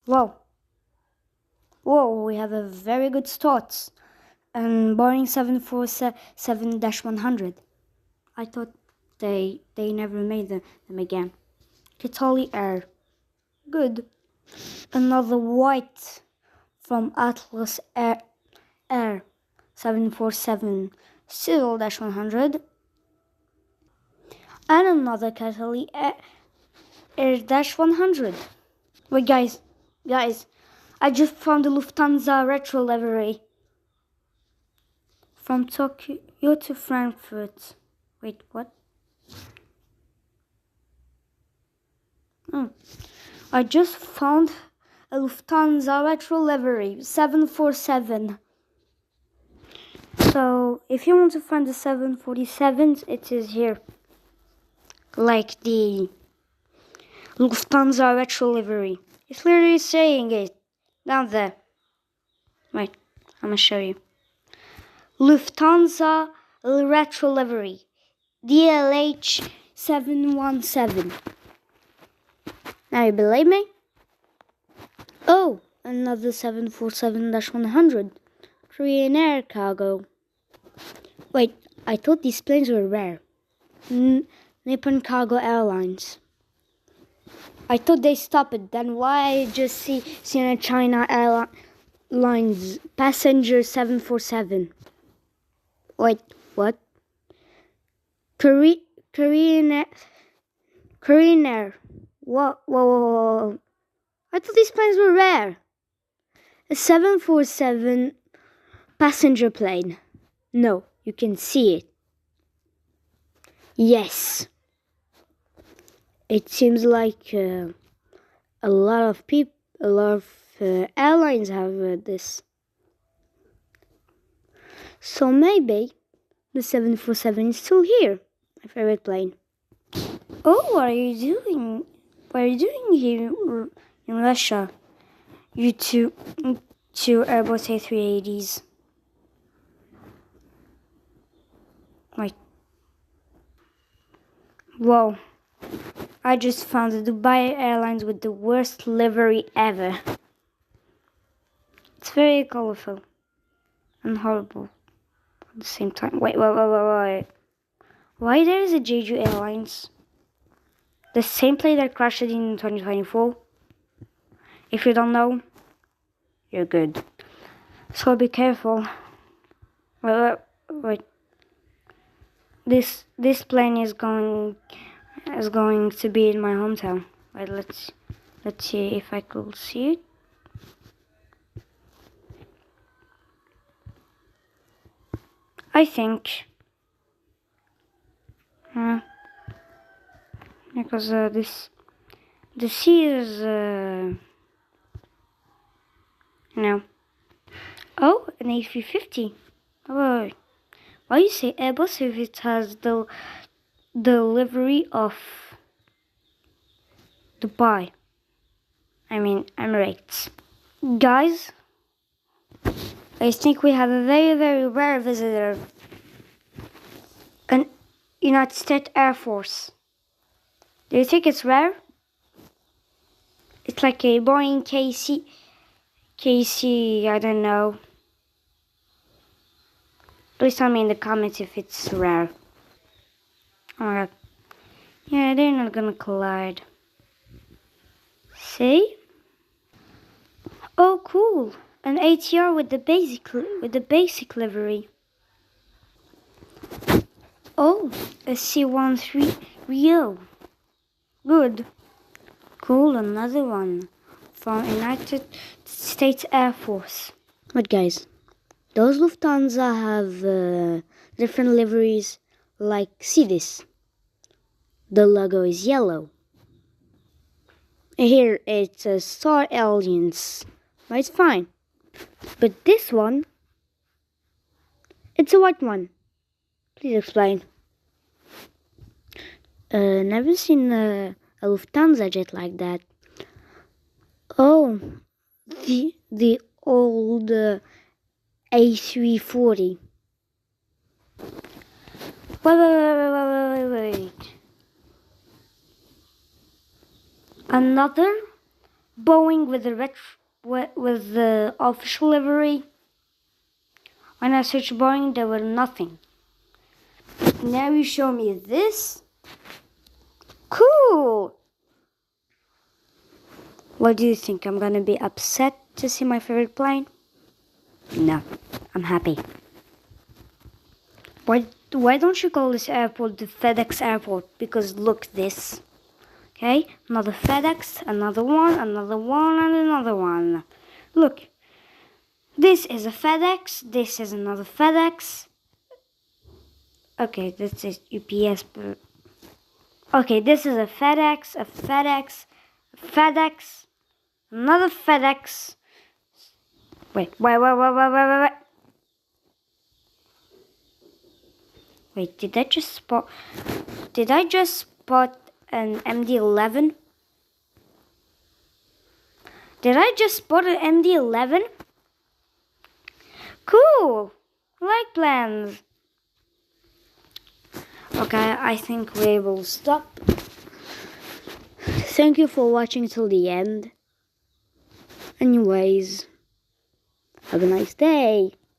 Wow. Whoa, we have a very good start. And Boeing 747-100. I thought they never made them again. Qatari Air. Good. Another white from Atlas Air 747 Civil-100. And another Qatari Air-100. Wait, guys, I just found the Lufthansa retro livery from Tokyo to Frankfurt. Wait, what? I just found a Lufthansa retro livery 747. So if you want to find the 747s, it is here. Like the Lufthansa retro livery. It's literally saying it down there. Wait, I'm gonna show you. Lufthansa retro livery DLH 717. Now you believe me? Oh, another 747-100 Korean Air cargo. Wait, I thought these planes were rare. Nippon Cargo Airlines. I thought they stopped it. Then why just see a China Airlines passenger 747? Wait, what? Korean Air. Whoa. I thought these planes were rare. A 747 passenger plane. No, you can see it. Yes. It seems like a lot of airlines have this. So maybe the 747 is still here. My favorite plane. Oh, what are you doing? What are you doing here in Russia? You two Airbus A380s. Wait. Whoa. I just found the Dubai Airlines with the worst livery ever. It's very colorful and horrible at the same time. Wait. Why there is a Jeju Airlines? The same plane that crashed in 2024? If you don't know, you're good. So be careful. Wait. This plane is going to be in my hometown. Wait, let's see if I could see it. I think. Because the sea is Oh, an A350. Oh, why you say Airbus if it has the livery of Dubai? I mean Emirates. Guys, I think we have a very, very rare visitor. An United States Air Force. Do you think it's rare? It's like a Boeing KC, I don't know. Please tell me in the comments if it's rare. Oh my god. Yeah, they're not gonna collide. See? Oh, cool. An ATR with the basic livery. Oh, a C-13 Rio. Good. Cool, another one from United States Air Force. But guys, those Lufthansa have different liveries. Like, see this. The logo is yellow. Here it's Star Alliance. But it's fine. But this one, it's a white one. Please explain. Never seen a Lufthansa jet like that. Oh, the old A340. Wait. Another Boeing with with the official livery. When I searched Boeing, there were nothing. Now you show me this. Cool. What do you think? I'm gonna be upset to see my favorite plane? No, I'm happy. Why don't you call this airport the FedEx airport? Because look, this. Okay, another FedEx, another one, and another one. Look, this is a FedEx, this is another FedEx. Okay, this is UPS, but... Okay, this is a FedEx, another FedEx. Wait. Wait, did I just spot an MD-11? Did I just spot an MD-11? Cool! Like plans. Okay, I think we will stop. Thank you for watching till the end. Anyways, have a nice day.